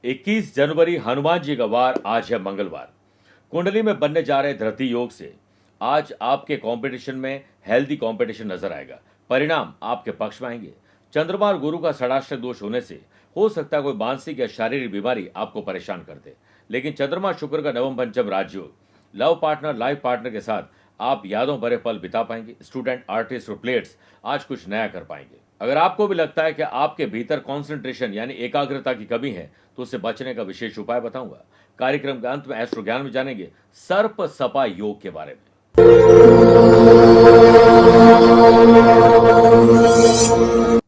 21 जनवरी हनुमान जी का वार। आज है मंगलवार। कुंडली में बनने जा रहे धरती योग से आज आपके कंपटीशन में हेल्दी कंपटीशन नजर आएगा। परिणाम आपके पक्ष में आएंगे। चंद्रमा और गुरु का षडाष्टक दोष होने से हो सकता है कोई मानसिक या शारीरिक बीमारी आपको परेशान कर दे, लेकिन चंद्रमा शुक्र का नवम पंचम राजयोग, लव पार्टनर, लाइफ पार्टनर के साथ आप यादों भरे पल बिता पाएंगे। स्टूडेंट, आर्टिस्ट और प्लेयर्स आज कुछ नया कर पाएंगे। अगर आपको भी लगता है कि आपके भीतर कंसंट्रेशन यानी एकाग्रता की कमी है तो उससे बचने का विशेष उपाय बताऊंगा। कार्यक्रम के अंत में एस्ट्रो ज्ञान में जानेंगे सर्प सपा योग के बारे में।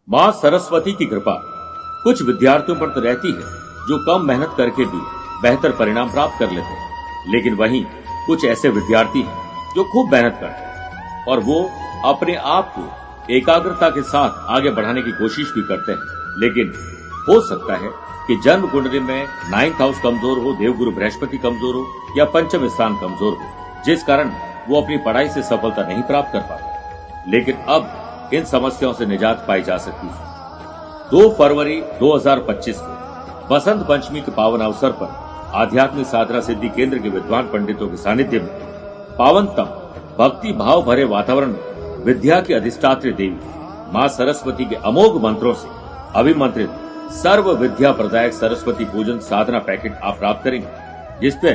मां सरस्वती की कृपा कुछ विद्यार्थियों पर तो रहती है जो कम मेहनत करके भी बेहतर परिणाम प्राप्त कर लेते हैं, लेकिन वहीं कुछ ऐसे विद्यार्थी हैं जो खूब मेहनत करते हैं और वो अपने आप को एकाग्रता के साथ आगे बढ़ाने की कोशिश भी करते हैं, लेकिन हो सकता है कि जन्म कुंडली में 9th हाउस कमजोर हो, देवगुरु बृहस्पति कमजोर हो या पंचम स्थान कमजोर हो, जिस कारण वो अपनी पढ़ाई से सफलता नहीं प्राप्त कर पाते। लेकिन अब इन समस्याओं से निजात पाई जा सकती है। 2 फरवरी 2025 को बसंत पंचमी के पावन अवसर पर आध्यात्मिक साधना सिद्धि केंद्र के विद्वान पंडितों के सानिध्य में पावनतम भक्ति भाव भरे वातावरण में विद्या की अधिष्ठात्री देवी मां सरस्वती के अमोघ मंत्रों से अभिमंत्रित सर्व विद्या प्रदायक सरस्वती पूजन साधना पैकेट आप प्राप्त करेंगे, जिसपे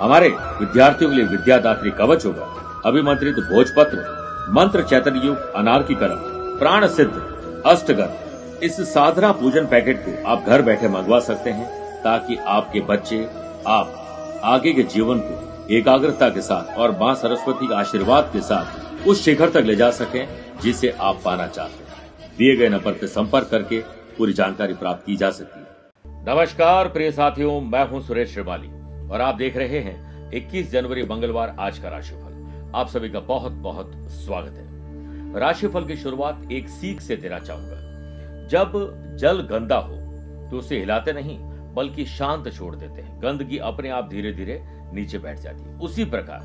हमारे विद्यार्थियों के लिए विद्यादात्री कवच होगा, अभिमंत्रित भोजपत्र, मंत्र चैतन्य युग, अनारकी कलम, प्राण सिद्ध अष्टगंध। इस साधना पूजन पैकेट को आप घर बैठे मंगवा सकते हैं ताकि आपके बच्चे आप आगे के जीवन को एकाग्रता के साथ और मां सरस्वती के आशीर्वाद के साथ उस शिखर तक ले जा सकें जिसे आप पाना चाहते हैं। दिए गए नंबर पर संपर्क करके पूरी जानकारी प्राप्त की जा सकती है। नमस्कार प्रिय साथियों, मैं हूं सुरेश श्रीमाली और आप देख रहे हैं 21 जनवरी मंगलवार आज का राशिफल। आप सभी का बहुत बहुत स्वागत है। राशिफल की शुरुआत एक सीख से देना चाहूंगा। जब जल गंदा हो तो उसे हिलाते नहीं बल्कि शांत छोड़ देते हैं, गंदगी अपने आप धीरे धीरे नीचे बैठ जाती है। उसी प्रकार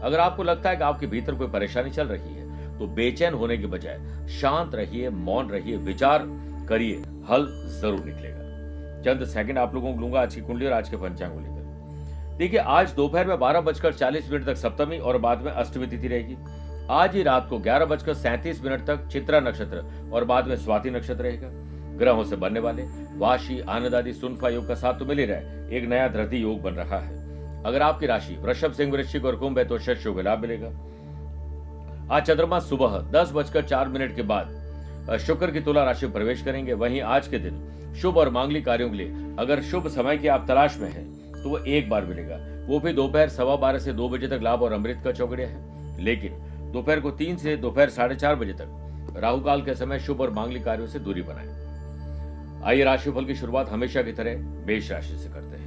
अगर आपको लगता है कि आपके भीतर कोई परेशानी चल रही है तो बेचैन होने के बजाय शांत रहिए, मौन रहिए, विचार करिए, हल जरूर निकलेगा। चंद सेकंड आप लोगों को लूंगा आज की कुंडली और आज के पंचांग को लेकर। देखिए, आज दोपहर में 12:40 तक सप्तमी और बाद में अष्टमी तिथि रहेगी। आज ही रात को 11:37 तक चित्रा नक्षत्र और बाद में स्वाति नक्षत्र रहेगा। ग्रहों से बनने वाले वाशी, आनंद आदि, सुनफा योग का साथ तो मिल ही रहा, एक नया धरती योग बन रहा है। अगर आपकी राशि वृषभ, सिंह, वृश्चिक और कुंभ है तो शश योग लाभ मिलेगा। आज चंद्रमा सुबह 10:04 के बाद शुक्र की तुला राशि में प्रवेश करेंगे। वहीं आज के दिन शुभ और मांगलिक कार्यों के लिए अगर शुभ समय की आप तलाश में हैं तो वो एक बार मिलेगा, वो भी दोपहर 12:15 से 2 बजे तक लाभ और अमृत का चौगड़िया है। लेकिन दोपहर को 3 से दोपहर 4:30 बजे तक राहु काल के समय शुभ और मांगलिक कार्यों से दूरी बनाएं। आइए राशिफल की शुरुआत हमेशा की तरह मेष राशि से करते हैं।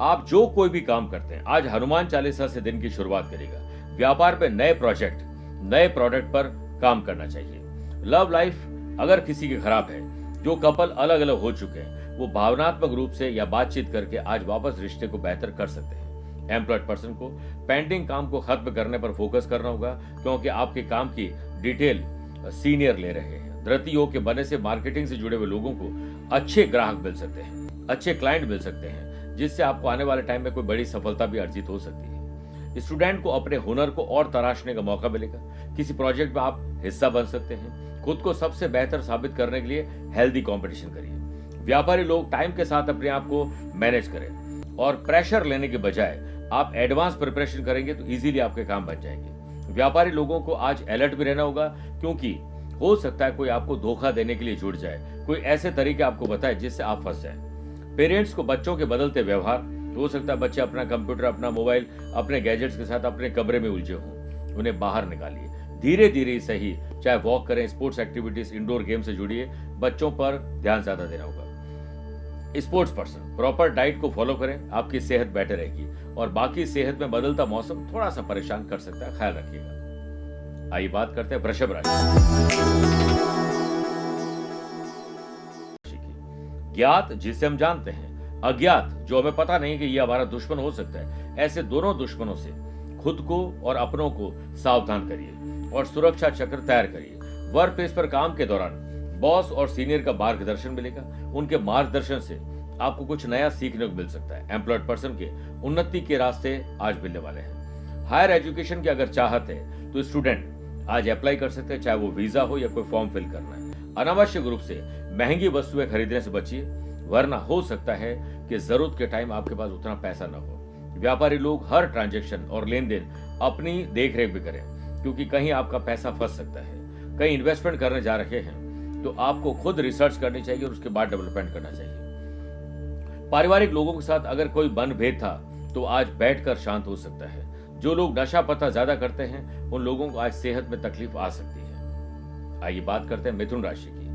आप जो कोई भी काम करते हैं आज हनुमान चालीसा से दिन की शुरुआत करेगा। व्यापार पे नए प्रोजेक्ट, नए प्रोडक्ट पर काम करना चाहिए। लव लाइफ अगर किसी की खराब है, जो कपल अलग अलग हो चुके हैं, वो भावनात्मक रूप से या बातचीत करके आज वापस रिश्ते को बेहतर कर सकते हैं। एम्प्लॉयड पर्सन को पेंडिंग काम को खत्म करने पर फोकस करना होगा क्योंकि आपके काम की डिटेल सीनियर ले रहे हैं। धरती योग के बनने से मार्केटिंग से जुड़े हुए लोगों को अच्छे ग्राहक मिल सकते हैं, अच्छे क्लाइंट मिल सकते हैं, जिससे आपको आने वाले टाइम में कोई बड़ी सफलता भी अर्जित हो सकती है। स्टूडेंट को अपने हुनर को और तराशने का मौका मिलेगा। किसी प्रोजेक्ट में आप हिस्सा बन सकते हैं। खुद को सबसे बेहतर साबित करने के लिए हेल्दी कंपटीशन करिए। व्यापारी लोग टाइम के साथ अपने आप को मैनेज करें और प्रेशर लेने के बजाय आप एडवांस प्रिपरेशन करेंगे तो इजीली आपके काम बन जाएंगे। व्यापारी लोगों को आज अलर्ट भी रहना होगा क्योंकि हो सकता है कोई आपको धोखा देने के लिए जुड़ जाए, कोई ऐसे तरीके आपको बताए जिससे आप फंस जाए। पेरेंट्स को बच्चों के बदलते व्यवहार, हो सकता है बच्चे अपना कंप्यूटर, अपना मोबाइल, अपने गैजेट्स के साथ अपने कमरे में उलझे हों, उन्हें बाहर निकालिए। धीरे धीरे सही, चाहे वॉक करें, स्पोर्ट्स एक्टिविटीज, इंडोर गेम से जुड़िए। बच्चों पर ध्यान ज्यादा देना होगा। स्पोर्ट्स पर्सन प्रॉपर डाइट को फॉलो करें, आपकी सेहत बेटर रहेगी और बाकी सेहत में बदलता मौसम थोड़ा सा परेशान कर सकता है, ख्याल रखिएगा। आइए बात करते हैं वृषभ राशि की। ज्ञात जिसे हम जानते हैं, अज्ञात जो हमें पता नहीं कि यह हमारा दुश्मन हो सकता है, ऐसे दोनों दुश्मनों से खुद को और अपनों को सावधान करिए और सुरक्षा चक्र तैयार करिए। वर्क प्लेस पर काम के दौरान बॉस और सीनियर का मार्गदर्शन मिलेगा। उनके मार्गदर्शन से आपको कुछ नया सीखने को मिल सकता है। एम्प्लॉयड पर्सन के उन्नति के रास्ते आज मिलने वाले हैं। हायर एजुकेशन की अगर चाहत है तो स्टूडेंट आज अप्लाई कर सकते हैं, चाहे वो वीजा हो या कोई फॉर्म फिल करना है। अनावश्यक रूप से महंगी वस्तुएं खरीदने से बचिए, वरना हो सकता है कि जरूरत के टाइम आपके पास उतना पैसा न हो। व्यापारी लोग हर ट्रांजैक्शन और लेन देन अपनी देखरेख भी करें, क्योंकि कहीं आपका पैसा फंस सकता है। कहीं इन्वेस्टमेंट करने जा रहे हैं तो आपको खुद रिसर्च करनी चाहिए और उसके बाद डेवलपमेंट करना चाहिए। पारिवारिक लोगों के साथ अगर कोई मनभेद था तो आज बैठकर शांत हो सकता है। जो लोग नशा पता ज्यादा करते हैं उन लोगों को आज सेहत में तकलीफ आ सकती है। आइए बात करते हैं मिथुन राशि की।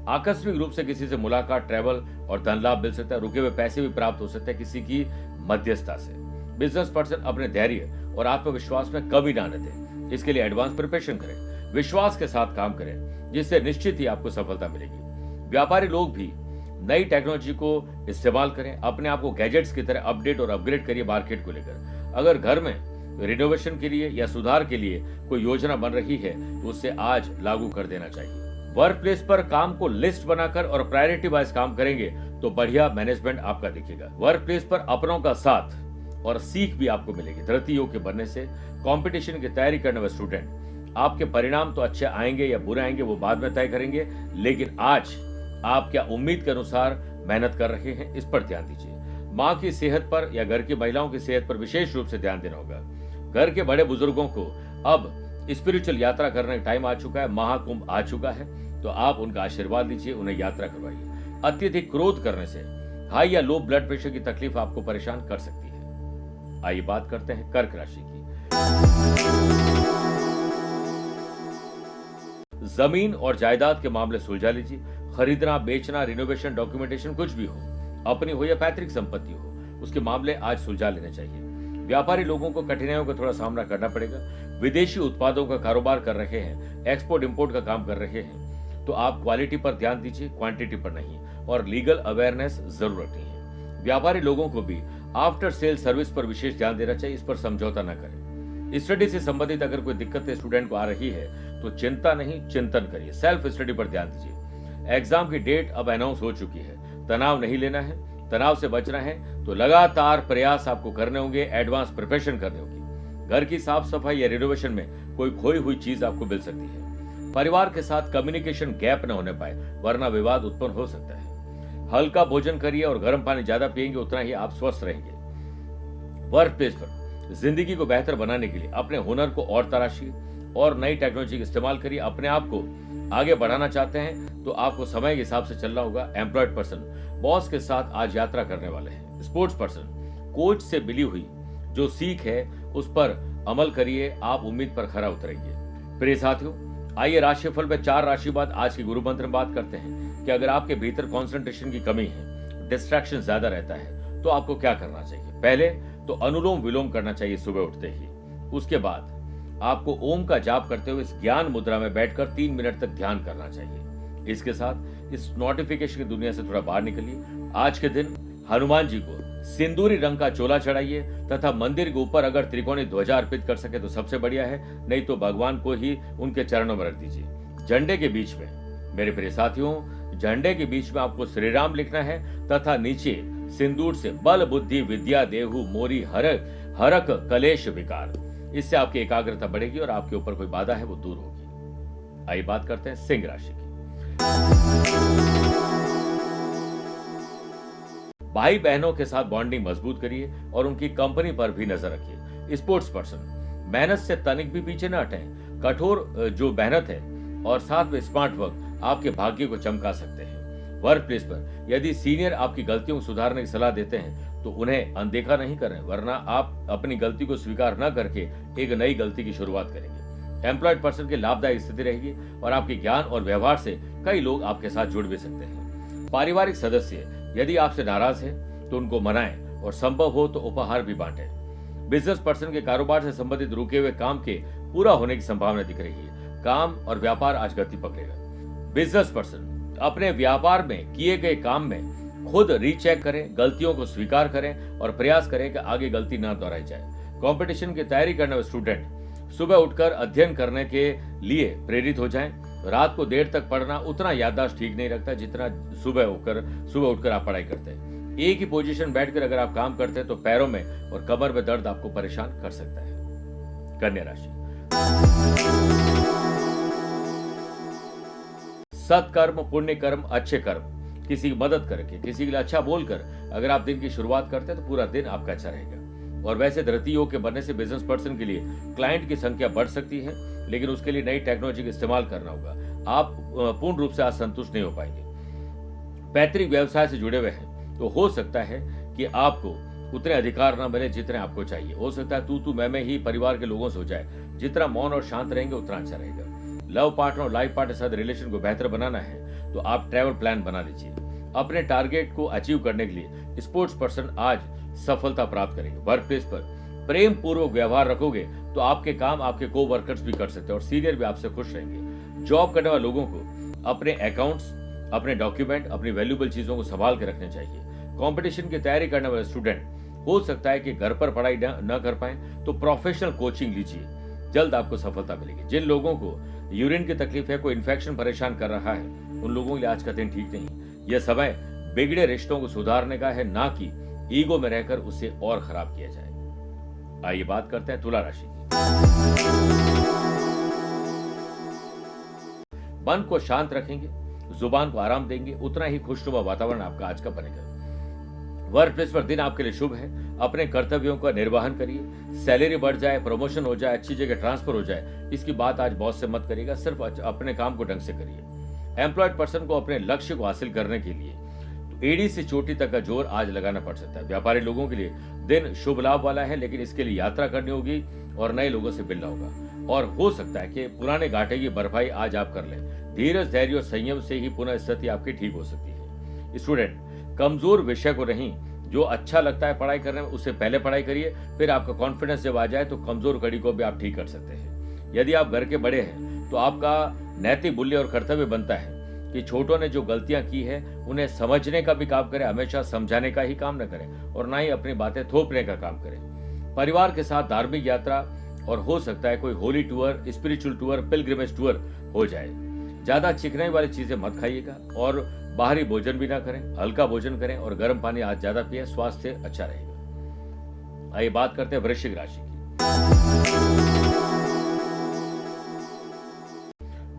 आकस्मिक रूप से किसी से मुलाकात, ट्रैवल और धन लाभ मिल सकता है। रुके हुए पैसे भी प्राप्त हो सकते हैं किसी की मध्यस्थता से। बिजनेस पर्सन अपने धैर्य और आत्मविश्वास में कमी ना दें, इसके लिए एडवांस प्रिपरेशन करें। विश्वास के साथ काम करें, जिससे निश्चित ही आपको सफलता मिलेगी। व्यापारी लोग भी नई टेक्नोलॉजी को इस्तेमाल करें। अपने आप को गैजेट्स की तरह अपडेट और अपग्रेड करिए मार्केट को लेकर। अगर घर में रिनोवेशन के लिए या सुधार के लिए कोई योजना बन रही है तो उसे आज लागू कर देना चाहिए। वर्क प्लेस पर काम को लिस्ट बनाकर और प्रायोरिटी वाइज काम करेंगे तो बढ़िया मैनेजमेंट आपका दिखेगा। वर्क प्लेस पर अपनों का साथ और सीख भी आपको मिलेगी। धरती योग के बनने से कंपटीशन की तैयारी करने वाले स्टूडेंट आपके परिणाम तो अच्छे आएंगे या बुरे आएंगे वो बाद में तय करेंगे, लेकिन आज आप क्या उम्मीद के अनुसार मेहनत कर रहे हैं इस पर ध्यान दीजिए। माँ की सेहत पर या घर की महिलाओं की सेहत पर विशेष रूप से ध्यान देना होगा। घर के बड़े बुजुर्गों को अब स्पिरिचुअल यात्रा करने का टाइम आ चुका है, महाकुंभ आ चुका है, तो आप उनका आशीर्वाद लीजिए, उन्हें यात्रा करवाइए। अत्यधिक क्रोध करने से हाई या लो ब्लड प्रेशर की तकलीफ आपको परेशान कर सकती है। आइए बात करते हैं कर्क राशि की। जमीन और जायदाद के मामले सुलझा लीजिए। खरीदना, बेचना, रिनोवेशन, डॉक्यूमेंटेशन कुछ भी हो, अपनी हो या पैतृक संपत्ति हो, उसके मामले आज सुलझा लेने चाहिए। व्यापारी लोगों को कठिनाइयों का थोड़ा सामना करना पड़ेगा। विदेशी उत्पादों का कारोबार कर रहे हैं, एक्सपोर्ट इंपोर्ट का काम कर रहे हैं, तो आप क्वालिटी पर ध्यान दीजिए, क्वांटिटी पर नहीं, और लीगल अवेयरनेस जरूर रखनी है। व्यापारी लोगों को भी आफ्टर सेल सर्विस पर विशेष ध्यान देना चाहिए, इस पर समझौता न करें। स्टडी से संबंधित अगर कोई दिक्कत स्टूडेंट को आ रही है तो चिंता नहीं, चिंतन करिए। सेल्फ स्टडी पर ध्यान दीजिए। एग्जाम की डेट अब अनाउंस हो चुकी है, तनाव नहीं लेना है, तनाव से बचना है तो लगातार प्रयास आपको करने होंगे, एडवांस प्रिपरेशन करनी होगी। घर की साफ सफाई या रिनोवेशन में कोई खोई हुई चीज आपको मिल सकती है। परिवार के साथ कम्युनिकेशन गैप न होने पाए, वरना विवाद उत्पन्न हो सकता है। हल्का भोजन करिए और गर्म पानी ज्यादा पिएंगे उतना ही आप स्वस्थ रहेंगे। वर्क प्लेस पर जिंदगी को बेहतर बनाने के लिए अपने हुनर को और तराशिए और नई टेक्नोलॉजी का इस्तेमाल करिए। अपने आप को आगे बढ़ाना चाहते हैं तो आपको समय के हिसाब से चलना होगा। एम्प्लॉयड पर्सन बॉस के साथ आज यात्रा करने वाले हैं। स्पोर्ट्स पर्सन कोच से मिली हुई जो सीख है उस पर अमल करिए, आप उम्मीद पर खरा उतरेंगे। प्रिय साथियों, आइए राशिफल में 4 राशि बाद आज की गुरु मंत्र में बात करते हैं कि अगर आपके भीतर कंसंट्रेशन की कमी है, डिस्ट्रैक्शन ज्यादा रहता है, तो आपको क्या करना चाहिए। पहले तो अनुलोम विलोम करना चाहिए सुबह उठते ही। उसके बाद आपको ओम का जाप करते हुए इस ज्ञान मुद्रा में बैठकर 3 मिनट तक ध्यान करना चाहिए। इसके साथ इस नोटिफिकेशन की दुनिया से थोड़ा बाहर निकलिए। आज के दिन हनुमान जी को सिंदूरी रंग का चोला चढ़ाइए तथा मंदिर के ऊपर अगर त्रिकोणी ध्वजा अर्पित कर सके तो सबसे बढ़िया है, नहीं तो भगवान को ही उनके चरणों में रख दीजिए। झंडे के बीच में, मेरे प्रिय साथियों, झंडे के बीच में आपको श्री राम लिखना है तथा नीचे सिंदूर से बल बुद्धि विद्या देहु मोरी हरक कलेश विकार। इससे आपकी एकाग्रता बढ़ेगी और आपके ऊपर कोई बाधा है वो दूर होगी। आइए बात करते हैं सिंह राशि की। भाई बहनों के साथ बॉन्डिंग मजबूत करिए और उनकी कंपनी पर भी नजर रखिए। स्पोर्ट्स पर्सन मेहनत से तनिक भी पीछे न हटें। कठोर जो मेहनत है और साथ में स्मार्ट वर्क आपके भाग्य को चमका सकते हैं। वर्क प्लेस पर यदि सीनियर आपकी गलतियों को सुधारने की सलाह देते हैं तो उन्हें अनदेखा नहीं करें, वरना आप अपनी गलती को स्वीकार न करके एक नई गलती की शुरुआत करेंगे। एम्प्लॉयड पर्सन की लाभदायक स्थिति रहेगी और आपके ज्ञान और व्यवहार से कई लोग आपके साथ जुड़ भी सकते हैं। पारिवारिक सदस्य यदि आपसे नाराज है तो उनको मनाएं और संभव हो तो उपहार भी बांटें। बिजनेस पर्सन के कारोबार से संबंधित रुके हुए काम के पूरा होने की संभावना दिख रही है। काम और व्यापार आज गति पकड़ेगा। बिजनेस पर्सन अपने व्यापार में किए गए काम में खुद रीचेक करें, गलतियों को स्वीकार करें और प्रयास करें कि आगे गलती ना दोहराई जाए। कंपटीशन की तैयारी करने वाले स्टूडेंट सुबह उठकर अध्ययन करने के लिए प्रेरित हो जाएं। रात को देर तक पढ़ना उतना याददाश्त ठीक नहीं रखता जितना सुबह उठकर आप पढ़ाई करते हैं। एक ही पोजीशन बैठकर अगर आप काम करते हैं तो पैरों में और कमर में दर्द आपको परेशान कर सकता है। कन्या राशि, सत्कर्म, पुण्य कर्म, अच्छे कर्म, किसी की मदद करके, किसी के लिए अच्छा बोलकर अगर आप दिन की शुरुआत करते हैं तो पूरा दिन आपका अच्छा रहेगा। और वैसे धरती योग के बनने से बिजनेस पर्सन के लिए क्लाइंट की संख्या बढ़ सकती है, लेकिन उसके लिए नई टेक्नोलॉजी का इस्तेमाल करना होगा। आप पूर्ण रूप से असंतुष्ट नहीं हो पाएंगे। पैतृक व्यवसाय से जुड़े हुए हैं तो हो सकता है कि आपको उतने अधिकार न मिले जितने आपको चाहिए। हो सकता है तू मैं ही परिवार के लोगों से हो जाए। जितना मौन और शांत रहेंगे उतना अच्छा रहेगा। लव पार्टनर और लाइफ पार्टनर के साथ रिलेशन को बेहतर बनाना है तो आप ट्रैवल प्लान बना लीजिए। अपने टारगेट को अचीव करने के लिए स्पोर्ट्स पर्सन आज सफलता प्राप्त करेंगे। वर्क प्लेस पर प्रेम पूर्वक व्यवहार रखोगे तो आपके काम आपके को वर्कर्स भी कर सकते हैं और सीनियर भी आपसे खुश रहेंगे। जॉब करने वाले लोगों को अपने अकाउंट्स, अपने डॉक्यूमेंट, अपनी वैल्यूएबल चीजों को संभाल के रखने चाहिए। कंपटीशन की तैयारी करने वाले स्टूडेंट हो सकता है कि घर पर पढ़ाई न कर पाए तो प्रोफेशनल कोचिंग लीजिए, जल्द आपको सफलता मिलेगी। जिन लोगों को यूरिन की तकलीफ है, कोई इन्फेक्शन परेशान कर रहा है, उन लोगों के लिए आज का दिन ठीक नहीं। यह समय बिगड़े रिश्तों को सुधारने का है, ना कि ईगो में रहकर उसे और खराब किया जाए। आइए बात करते हैं तुला राशि की। मन को शांत रखेंगे, जुबान को आराम देंगे, उतना ही खुशनुमा वातावरण आपका आज का बनेगा। वर्क प्लेस पर दिन आपके लिए शुभ है। अपने कर्तव्यों का निर्वहन करिए। सैलरी बढ़ जाए, प्रमोशन हो जाए, अच्छी जगह ट्रांसफर हो जाए, इसकी बात आज बॉस से मत करिएगा। सिर्फ अपने काम को ढंग से करिए। एम्प्लॉयड पर्सन को अपने लक्ष्य को हासिल करने के लिए तो एड़ी से चोटी तक का जोर आज लगाना पड़ सकता है। व्यापारी लोगों के लिए दिन शुभ लाभ वाला है, लेकिन इसके लिए यात्रा करनी होगी और नए लोगों से मिलना होगा। और हो सकता है कि पुराने घाटे की भरपाई आज आप कर लें। धीरज, धैर्य और संयम से ही पुनः स्थिति आपकी ठीक हो सकती है। स्टूडेंट, कमजोर विषय को नहीं, जो अच्छा लगता है पढ़ाई करने में उससे पहले पढ़ाई करिए, फिर आपका कॉन्फिडेंस जब आ जाए तो कमजोर कड़ी को भी आप ठीक कर सकते हैं। यदि आप घर के बड़े हैं तो आपका नैतिक मूल्य और कर्तव्य बनता है कि छोटों ने जो गलतियां की है उन्हें समझने का भी काम करें, हमेशा समझाने का ही काम न करें और ना ही अपनी बातें थोपने का काम करें। परिवार के साथ धार्मिक यात्रा और हो सकता है कोई Holi tour, spiritual tour, pilgrimage tour हो जाए। ज्यादा चिकनाई वाली चीजें मत खाइएगा और बाहरी भोजन भी ना करें, हल्का भोजन करें और गर्म पानी आज ज्यादा पिए, स्वास्थ्य अच्छा रहेगा। आइए बात करते हैं वृश्चिक राशि की।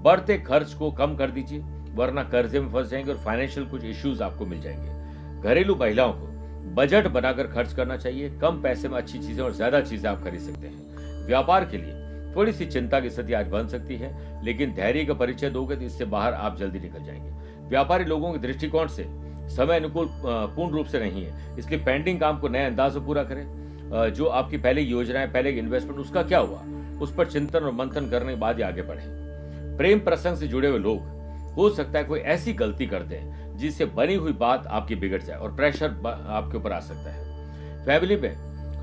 बढ़ते खर्च को कम कर दीजिए, वरना कर्जे में फंस जाएंगे और फाइनेंशियल कुछ इश्यूज आपको मिल जाएंगे। घरेलू महिलाओं को बजट बनाकर खर्च करना चाहिए। कम पैसे में अच्छी चीजें और ज्यादा चीजें आप खरीद सकते हैं। व्यापार के लिए थोड़ी सी चिंता की स्थिति आज बन सकती है, लेकिन धैर्य का परिचय दोगे तो इससे बाहर आप जल्दी निकल जाएंगे। व्यापारी लोगों के दृष्टिकोण से समय अनुकूल पूर्ण रूप से नहीं है, इसलिए पेंडिंग काम को नए अंदाज में पूरा करें। जो आपकी पहले योजनाएं, पहले इन्वेस्टमेंट, उसका क्या हुआ, उस पर चिंतन और मंथन करने के बाद ही आगे बढ़े। प्रेम प्रसंग से जुड़े हुए लोग हो सकता है कोई ऐसी गलती कर दें जिससे बनी हुई बात आपकी बिगड़ जाए और प्रेशर आपके ऊपर आ सकता है। फैमिली में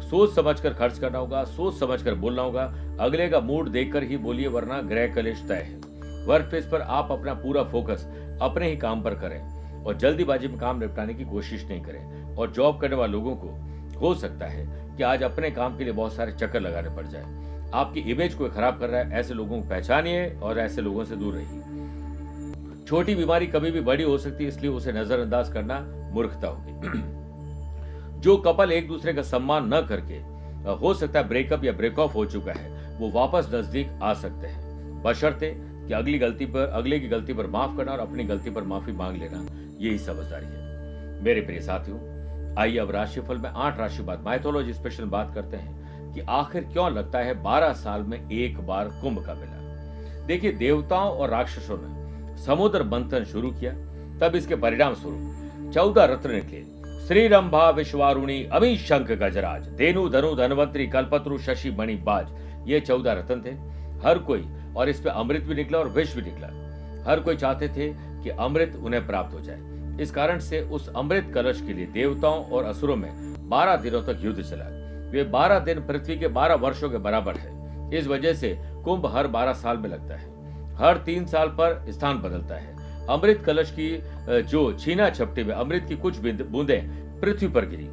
सोच समझकर खर्च करना होगा, सोच समझकर बोलना होगा। अगले का मूड देखकर ही बोलिए, वरना गृह कलेश तय है। वर्क प्लेस पर आप अपना पूरा फोकस अपने ही काम पर करें और जल्दीबाजी में काम निपटाने की कोशिश नहीं करें। और जॉब करने वाले लोगों को हो सकता है कि आज अपने काम के लिए बहुत सारे चक्कर लगाने पड़ जाए। आपकी इमेज को खराब कर रहा है, ऐसे लोगों को पहचानिए और ऐसे लोगों से दूर रहिए। छोटी बीमारी कभी भी बड़ी हो सकती है, इसलिए उसे नजरअंदाज करना मूर्खता होगी। जो कपल एक दूसरे का सम्मान न करके हो सकता है ब्रेकअप या ब्रेक ऑफ हो चुका है, वो वापस नजदीक आ सकते हैं, बशर्ते कि अगले की गलती पर माफ करना और अपनी गलती पर माफी मांग लेना, यही समझदारी है। मेरे प्रिय साथियों, आइए अब राशिफल में 8 राशि बाद माइथोलॉजी स्पेशल बात करते हैं कि आखिर क्यों लगता है 12 साल में एक बार कुंभ का मेला। देखिए, देवताओं और राक्षसों ने समुद्र मंथन शुरू किया, तब इसके परिणाम स्वरूप 14 रत्न निकले। श्री रंभा, विश्वारुणी, अमी, शंख, गजराज, धेनु, धनु, धनवंतरी, कल्पत्रु, शशि, मणि, बाज, ये 14 रत्न थे। हर कोई, और इस पे अमृत भी निकला और विष भी निकला। हर कोई चाहते थे कि अमृत उन्हें प्राप्त हो जाए। इस कारण से उस अमृत कलश के लिए देवताओं और असुरों में 12 दिनों तक युद्ध चला। वे 12 दिन पृथ्वी के 12 वर्षों के बराबर है। इस वजह से कुंभ हर 12 साल में लगता है। हर 3 साल पर स्थान बदलता है। अमृत कलश की जो छीना झपटी में अमृत की कुछ बूंदें पृथ्वी पर गिरी,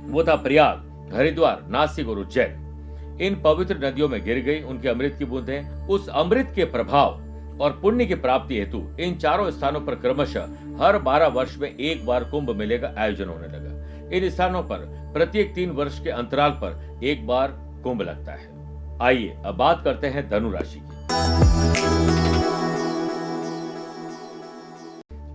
वो था प्रयाग, हरिद्वार, नासिक और उज्जैन। इन पवित्र नदियों में गिर गई उनके अमृत की बूंदें। उस अमृत के प्रभाव और पुण्य की प्राप्ति हेतु इन चारों स्थानों पर क्रमशः हर 12 वर्ष में एक बार कुंभ मेले का आयोजन होने लगा। इन स्थानों पर प्रत्येक 3 वर्ष के अंतराल पर एक बार कुंभ लगता है। आइए अब बात करते हैं धनु राशि की।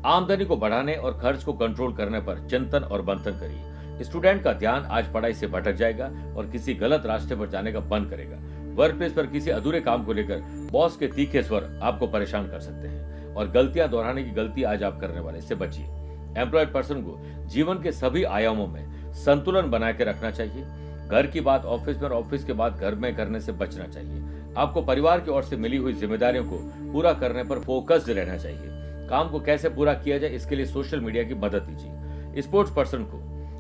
आमदनी को बढ़ाने और खर्च को कंट्रोल करने पर चिंतन और मंथन करिए। स्टूडेंट का ध्यान आज पढ़ाई से भटक जाएगा और किसी गलत रास्ते पर जाने का बंद करेगा। वर्क प्लेस पर किसी अधूरे काम को लेकर बॉस के तीखे स्वर आपको परेशान कर सकते हैं और गलतियां दोहराने की गलती आज आप करने वाले, इससे बचिए। एम्प्लॉयड पर्सन को जीवन के सभी आयामों में संतुलन बना के रखना चाहिए। घर की बात ऑफिस में और ऑफिस के बाद घर में करने से बचना चाहिए। आपको परिवार की ओर से मिली हुई जिम्मेदारियों को पूरा करने पर फोकस्ड रहना चाहिए। काम को कैसे पूरा किया जाए इसके लिए सोशल मीडिया की मदद लीजिए। स्पोर्ट्स पर्सन को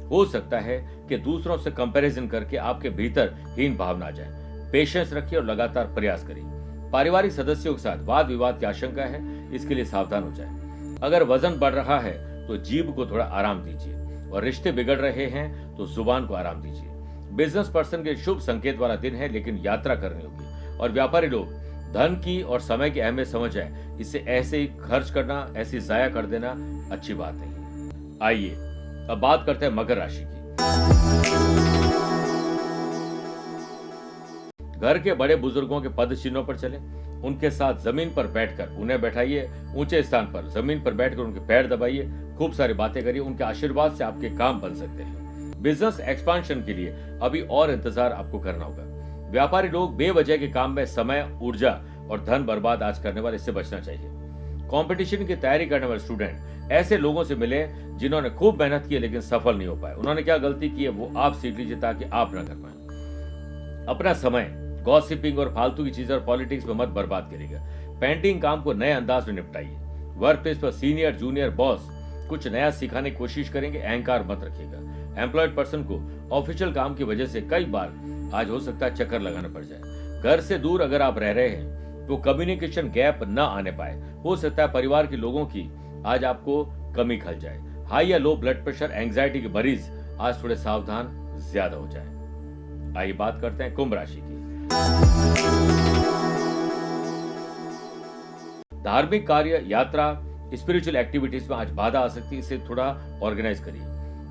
हो सकता है कि दूसरों से कंपैरिजन करके आपके भीतर हीन भावना आ जाए। पेशेंस रखिए और लगातार प्रयास करिए। पारिवारिक सदस्यों के साथ वाद विवाद की आशंका है, इसके लिए सावधान हो जाए। अगर वजन बढ़ रहा है तो जीभ को थोड़ा आराम दीजिए और रिश्ते बिगड़ रहे हैं तो जुबान को आराम दीजिए। बिजनेस पर्सन के शुभ संकेत वाला दिन है, लेकिन यात्रा करनी होगी। और व्यापारी लोग धन की और समय की अहमियत समझ जाए, इससे ऐसे ही खर्च करना, ऐसे जाया कर देना अच्छी बात नहीं। आइए अब बात करते हैं मकर राशि की। घर के बड़े बुजुर्गों के पद चिन्हों पर चलें, उनके साथ जमीन पर बैठकर उन्हें बैठाइए। ऊंचे स्थान पर जमीन पर बैठकर उनके पैर दबाइए। खूब सारी बातें करिए। उनके आशीर्वाद से आपके काम बन सकते हैं। बिजनेस एक्सपांशन के लिए अभी और इंतजार आपको करना होगा। व्यापारी लोग बेवजह के काम में समय, ऊर्जा और धन बर्बाद आज करने वाले, इससे बचना चाहिए। कंपटीशन की तैयारी करने वाले स्टूडेंट ऐसे लोगों से मिले जिन्होंने खूब मेहनत की लेकिन सफल नहीं हो पाए। उन्होंने क्या गलती की है वो आप सीख लीजिए ताकि आप ना कर पाए। अपना समय गॉसिपिंग और फालतू की चीजें और पॉलिटिक्स में मत बर्बाद करिएगा। पेंटिंग काम को नए अंदाज में निपटाइए। वर्क प्लेस पर सीनियर जूनियर बॉस कुछ नया सिखाने की कोशिश करेंगे, अहंकार मत रखिएगा। एम्प्लॉयड पर्सन को ऑफिशियल काम की वजह से कई बार आज हो सकता है चक्कर लगाना पड़ जाए। घर से दूर अगर आप रह रहे हैं तो कम्युनिकेशन गैप न आने पाए। हो सकता है परिवार के लोगों की आज आपको कमी खल जाए। हाई या लो ब्लड प्रेशर, एंग्जाइटी के मरीज आज थोड़े सावधान ज्यादा हो जाए। आइए बात करते हैं कुंभ राशि की। धार्मिक कार्य, यात्रा, स्पिरिचुअल एक्टिविटीज में आज बाधा आ सकती है, इसे थोड़ा ऑर्गेनाइज करिए।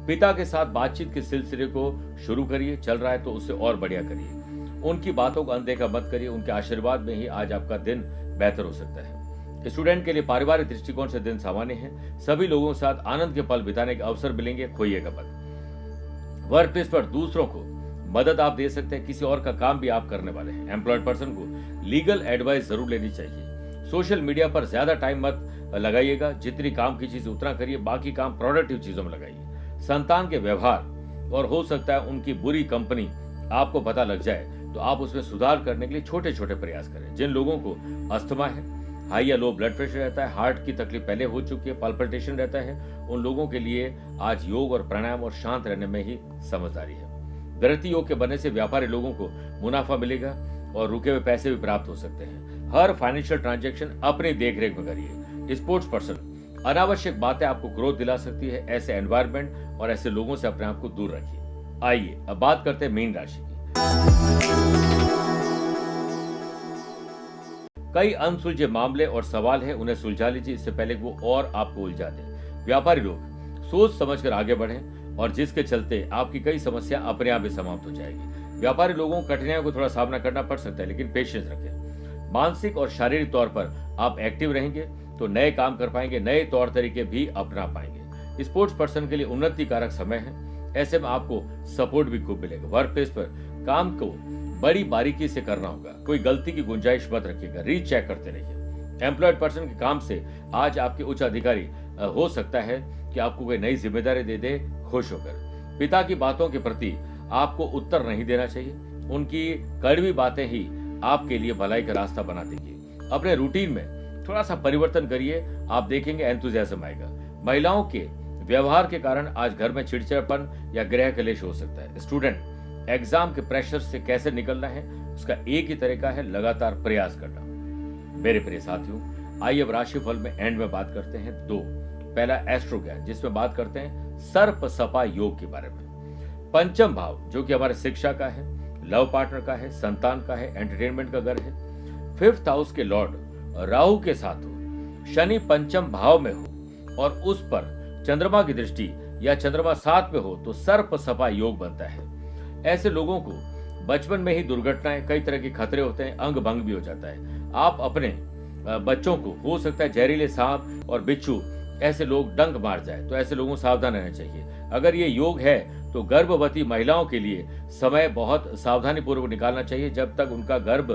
पिता के साथ बातचीत के सिलसिले को शुरू करिए। चल रहा है तो उससे और बढ़िया करिए। उनकी बातों को अनदेखा मत करिए। उनके आशीर्वाद में ही आज आपका दिन बेहतर हो सकता है। स्टूडेंट के लिए पारिवारिक दृष्टिकोण से दिन सामान्य है। सभी लोगों के साथ आनंद के पल बिताने के अवसर मिलेंगे, खोइएगा मत। वर्क प्लेस पर दूसरों को मदद आप दे सकते हैं। किसी और का काम भी आप करने वाले हैं। एम्प्लॉयड पर्सन को लीगल एडवाइस जरूर लेनी चाहिए। सोशल मीडिया पर ज्यादा टाइम मत लगाइएगा। जितनी काम की चीज उतना करिए, बाकी काम प्रोडक्टिव चीजों में लगाइए। संतान के व्यवहार और हो सकता है उनकी बुरी कंपनी आपको पता लग जाए तो आप उसमें सुधार करने के लिए छोटे छोटे प्रयास करें। जिन लोगों को अस्थमा है, हाई या लो ब्लड प्रेशर रहता है, हार्ट की तकलीफ पहले हो चुकी है, पल्पिटेशन रहता है, उन लोगों के लिए आज योग और प्राणायाम और शांत रहने में ही समझदारी है। वृत्ति योग के बनने से व्यापारी लोगों को मुनाफा मिलेगा और रुके हुए पैसे भी प्राप्त हो सकते हैं। हर फाइनेंशियल ट्रांजैक्शन अपनी देखरेख में करिए। स्पोर्ट्स पर्सन अनावश्यक बातें आपको क्रोध दिला सकती है। ऐसे एनवायरनमेंट और ऐसे लोगों से अपने आप को दूर रखिए। आइए अब बात करते हैं मीन राशि की। कई अनसुलझे मामले और सवाल हैं, उन्हें सुलझा लीजिए इससे पहले वो और आपको उलझा दें। व्यापारी लोग सोच समझकर आगे बढ़ें और जिसके चलते आपकी कई समस्या अपने आप ही समाप्त हो जाएगी। व्यापारी लोगों को कठिनाइयों को थोड़ा सामना करना पड़ सकता है, लेकिन पेशेंस रखें। मानसिक और शारीरिक तौर पर आप एक्टिव रहेंगे तो नए काम कर पाएंगे, नए तौर तरीके भी अपना पाएंगे। स्पोर्ट्स पर्सन के लिए उन्नति कारक समय है, ऐसे में आपको सपोर्ट भी खूब मिलेगा। वर्क प्लेस पर काम को बड़ी बारीकी से करना होगा। कोई गलती की गुंजाइश मत रखिएगा, रीचेक करते रहिए। एम्प्लॉयड पर्सन के काम से आज आपके उच्च अधिकारी हो सकता है कि आपको कोई नई जिम्मेदारी दे दे खुश होकर। पिता की बातों के प्रति आपको उत्तर नहीं देना चाहिए। उनकी कड़वी बातें ही आपके लिए भलाई का रास्ता बना देगी। अपने रूटीन में थोड़ा सा परिवर्तन करिए, आप देखेंगे एंथुसियाज्म आएगा। महिलाओं के व्यवहार के कारण आज घर में चिड़चिड़ापन या गृह कलेश हो सकता है। स्टूडेंट एग्जाम के प्रेशर से कैसे निकलना है उसका एक ही तरीका है, लगातार प्रयास करना। मेरे प्रिय साथियों, आइए अब राशिफल में एंड में बात करते हैं दो। पहला एस्ट्रो ज्ञान, जिसमें बात करते हैं सर्प सपा योग के बारे में। पंचम भाव जो कि हमारे शिक्षा का है, लव पार्टनर का है, संतान का है, एंटरटेनमेंट का घर है। 5th हाउस के लॉर्ड राहु के साथ हो, शनि पंचम भाव में हो और उस पर चंद्रमा की दृष्टि या चंद्रमा 7 में हो तो सर्प सपा योग बनता है। ऐसे लोगों को बचपन में ही दुर्घटनाएं, कई तरह के खतरे होते हैं, अंग भंग भी हो जाता है। आप अपने बच्चों को हो सकता है जहरीले सांप और बिच्छू ऐसे लोग डंक मार जाए, तो ऐसे लोगों को सावधान रहना चाहिए। अगर ये योग है तो गर्भवती महिलाओं के लिए समय बहुत सावधानी पूर्वक निकालना चाहिए जब तक उनका गर्भ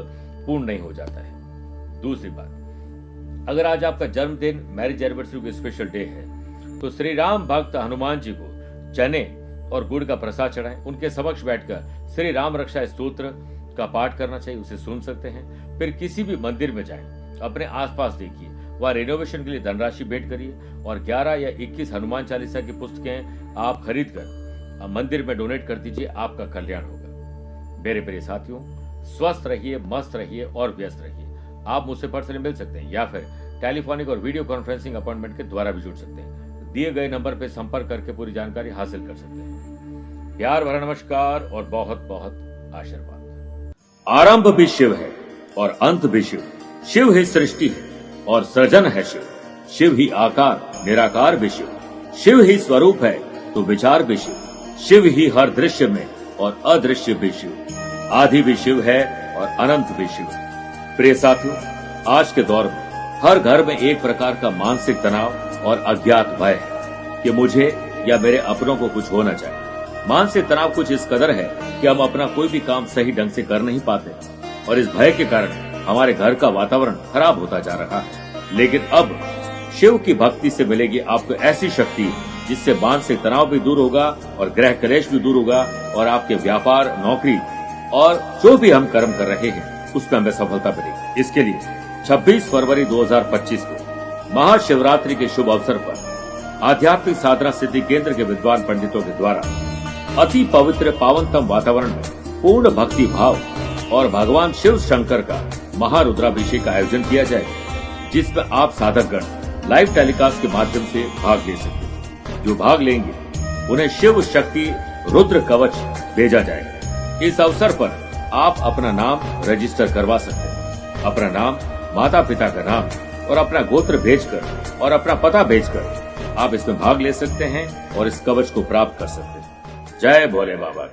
पूर्ण नहीं हो जाता है। दूसरी बात, अगर आज आपका जन्मदिन, मैरिज एनिवर्सरी को स्पेशल डे है तो श्री राम भक्त हनुमान जी को चने और गुड़ का प्रसाद चढ़ाएं। उनके समक्ष बैठकर श्री राम रक्षा स्तोत्र का पाठ करना चाहिए, उसे सुन सकते हैं। फिर किसी भी मंदिर में जाएं, अपने आसपास देखिए, वहां रेनोवेशन के लिए धनराशि भेंट करिए और 11 या 21 हनुमान चालीसा की पुस्तकें आप खरीद कर मंदिर में डोनेट कर दीजिए, आपका कल्याण होगा। मेरे प्रिय साथियों, स्वस्थ रहिए, मस्त रहिए और व्यस्त रहिए। आप मुझसे पर्सनली मिल सकते हैं या फिर टेलीफोनिक और वीडियो कॉन्फ्रेंसिंग अपॉइंटमेंट के द्वारा भी जुड़ सकते हैं। दिए गए नंबर पर संपर्क करके पूरी जानकारी हासिल कर सकते हैं। प्यार भरा नमस्कार और बहुत बहुत आशीर्वाद। आरंभ भी शिव है और अंत भी शिव। शिव ही सृष्टि है और सृजन है शिव। शिव ही आकार, निराकार भी शिव। शिव ही स्वरूप है तो विचार भी शिव। शिव ही हर दृश्य में और अदृश्य भी शिव। आदि भी शिव है और अनंत भी शिव। प्रिय साथियों, आज के दौर में हर घर में एक प्रकार का मानसिक तनाव और अज्ञात भय है कि मुझे या मेरे अपनों को कुछ होना चाहिए। मानसिक तनाव कुछ इस कदर है कि हम अपना कोई भी काम सही ढंग से कर नहीं पाते और इस भय के कारण हमारे घर का वातावरण खराब होता जा रहा है। लेकिन अब शिव की भक्ति से मिलेगी आपको ऐसी शक्ति जिससे मानसिक तनाव भी दूर होगा और ग्रह क्लेश भी दूर होगा और आपके व्यापार, नौकरी और जो भी हम कर्म कर रहे हैं उसमें हमें सफलता मिलेगी। इसके लिए 26 फरवरी 2025 को महाशिवरात्रि के शुभ अवसर पर आध्यात्मिक साधना सिद्धि केंद्र के विद्वान पंडितों के द्वारा अति पवित्र पावनतम वातावरण में पूर्ण भक्ति भाव और भगवान शिव शंकर का महारुद्राभिषेक का आयोजन किया जाएगा, जिसमें आप साधकगण लाइव टेलीकास्ट के माध्यम से भाग ले सकते हैं। जो भाग लेंगे उन्हें शिव शक्ति रुद्र कवच भेजा जाएगा। इस अवसर पर आप अपना नाम रजिस्टर करवा सकते हैं। अपना नाम, माता पिता का नाम और अपना गोत्र भेजकर और अपना पता भेजकर आप इसमें भाग ले सकते हैं और इस कवच को प्राप्त कर सकते हैं। जय भोले बाबा।